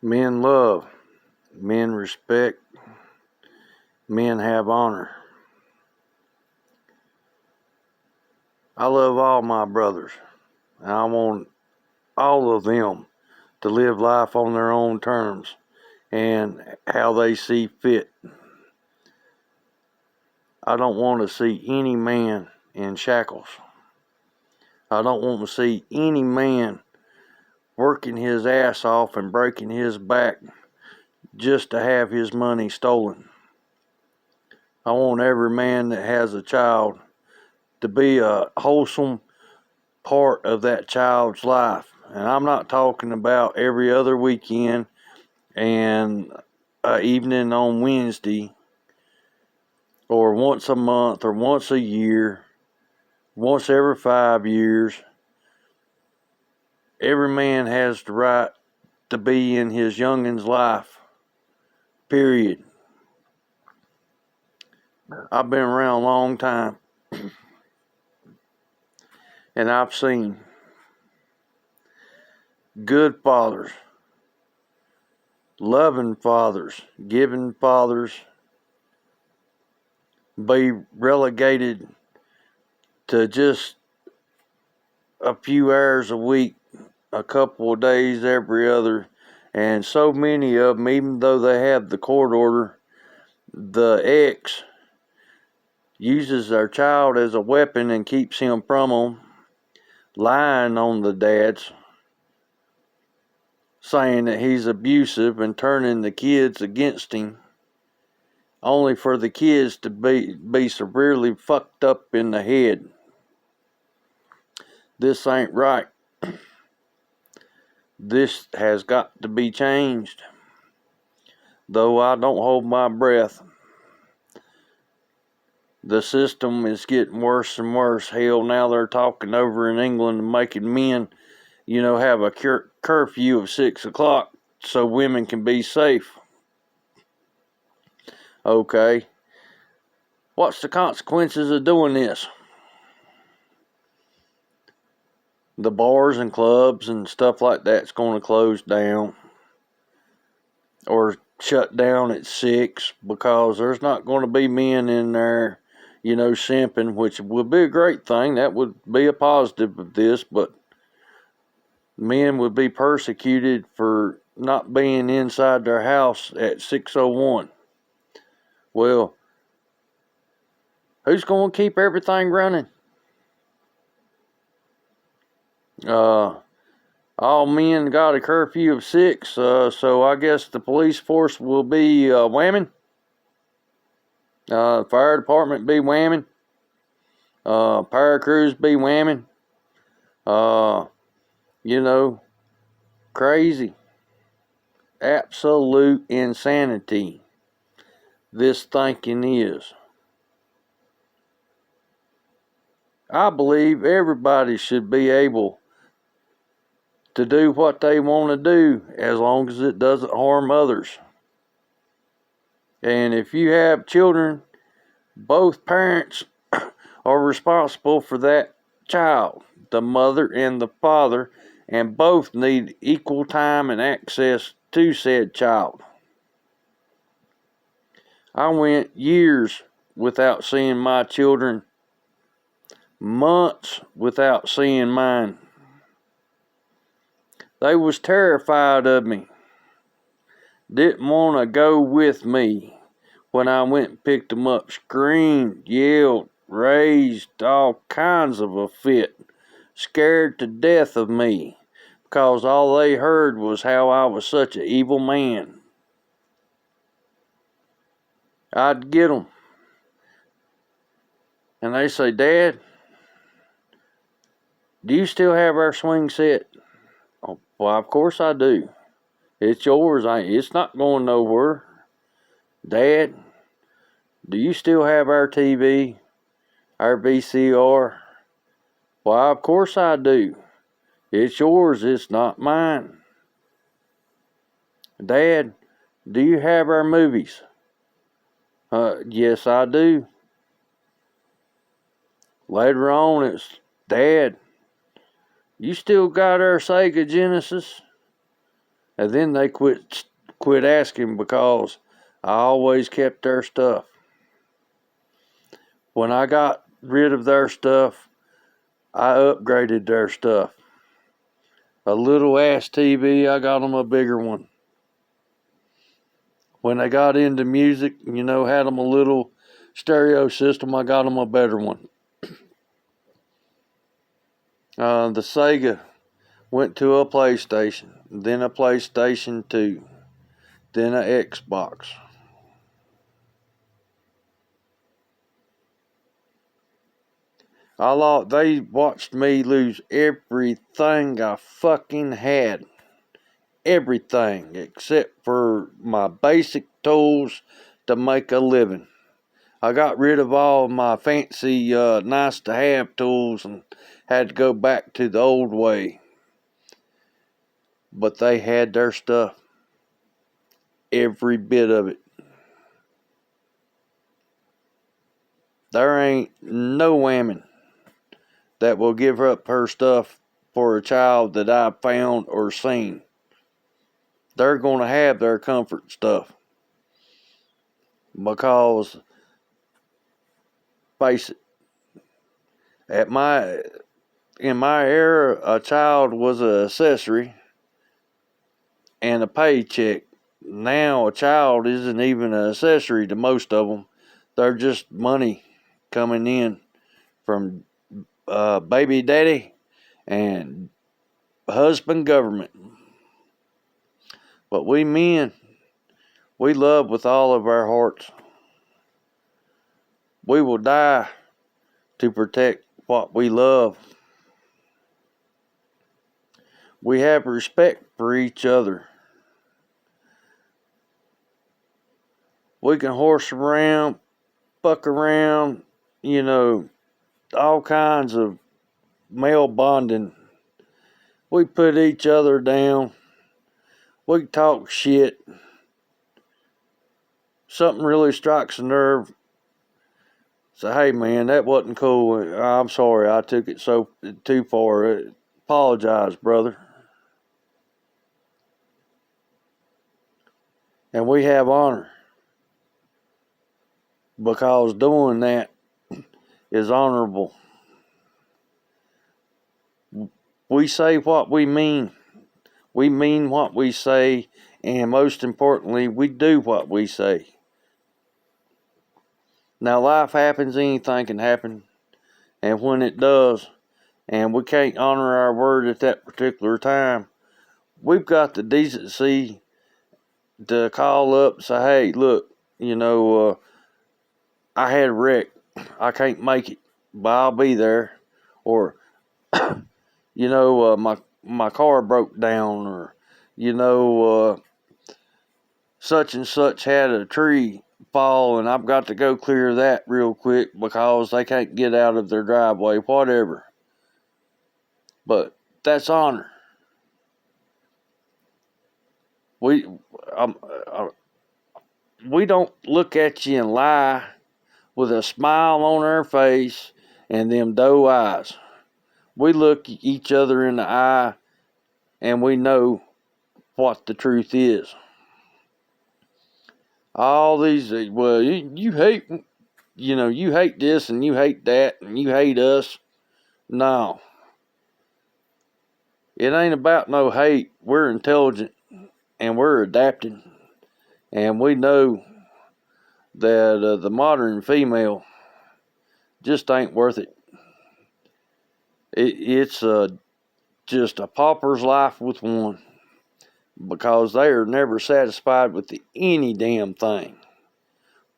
Men love, men respect, men have honor. I love all my brothers, and I want all of them to live life on their own terms and how they see fit. I don't want to see any man in shackles. I don't want to see any man working his ass off and breaking his back just to have his money stolen. I want every man that has a child to be a wholesome part of that child's life. And I'm not talking about every other weekend and evening on Wednesday, or once a month, or once a year, once every 5 years. Every man has the right to be in his youngin's life, period. I've been around a long time, and I've seen good fathers, loving fathers, giving fathers be relegated to just a few hours a week, a couple of days every other. And so many of them, even though they have the court order, the ex uses their child as a weapon and keeps him from them, lying on the dads, saying that he's abusive and turning the kids against him, only for the kids to be severely fucked up in the head. This ain't right. This has got to be changed. Though I don't hold my breath. The system is getting worse and worse. Hell, now they're talking over in England and making men, have a curfew of 6 o'clock so women can be safe. Okay. What's the consequences of doing this? The bars and clubs and stuff like that's going to close down or shut down at 6 because there's not going to be men in there, simping, which would be a great thing. That would be a positive of this, but men would be persecuted for not being inside their house at 6:01. Well, who's going to keep everything running? All men got a curfew of 6, so I guess the police force will be whamming. Fire department be whamming. Fire crews be whamming. Crazy. Absolute insanity. This thinking is. I believe everybody should be able to do what they want to do as long as it doesn't harm others. And if you have children, both parents are responsible for that child, the mother and the father, and both need equal time and access to said child. I went years without seeing my children, months without seeing mine. They was terrified of me. Didn't want to go with me when I went and picked them up. Screamed, yelled, raised all kinds of a fit. Scared to death of me because all they heard was how I was such an evil man. I'd get them. And they say, Dad, do you still have our swing set? Oh, well, of course I do. It's yours. It's not going nowhere. Dad, do you still have our TV? Our VCR? Why, of course I do. It's yours. It's not mine. Dad, do you have our movies? Yes, I do. Later on, it's, Dad, you still got our Sega Genesis? And then they quit asking because I always kept their stuff. When I got rid of their stuff, I upgraded their stuff. A little ass TV, I got them a bigger one. When they got into music, had them a little stereo system, I got them a better one. The Sega went to a PlayStation, then a PlayStation 2, then an Xbox. They watched me lose everything I fucking had. Everything except for my basic tools to make a living. I got rid of all my fancy, nice to have tools and had to go back to the old way. But they had their stuff. Every bit of it. There ain't no woman that will give up her stuff for a child that I've found or seen. They're going to have their comfort stuff. Because, face it, in my era, a child was an accessory and a paycheck. Now a child isn't even an accessory to most of them. They're just money coming in from baby daddy and husband government. But we men, we love with all of our hearts. We will die to protect what we love. We have respect for each other. We can horse around, fuck around, all kinds of male bonding. We put each other down. We talk shit. Something really strikes a nerve. Say, hey man, that wasn't cool. I'm sorry, I took it so too far. Apologize, brother. And we have honor. Because doing that is honorable. We say what we mean. We mean what we say, and most importantly, we do what we say. Now, life happens, anything can happen, and when it does, and we can't honor our word at that particular time, we've got the decency to call up and say, hey, look, I had a wreck. I can't make it, but I'll be there. Or, my car broke down, or, such and such had a tree fall and I've got to go clear that real quick because they can't get out of their driveway, whatever. But that's honor. We don't look at you and lie with a smile on our face and them doe eyes. We look each other in the eye and we know what the truth is. All these, well, you hate, you hate this and you hate that and you hate us. No. It ain't about no hate. We're intelligent and we're adapting. And we know that the modern female just ain't worth it. It's just a pauper's life with one. Because they are never satisfied with any damn thing.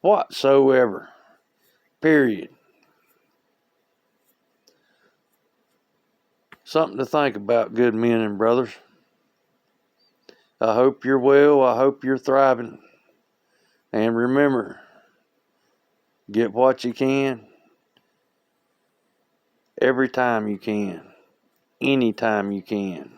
Whatsoever. Period. Something to think about, good men and brothers. I hope you're well. I hope you're thriving. And remember, get what you can, every time you can, anytime you can.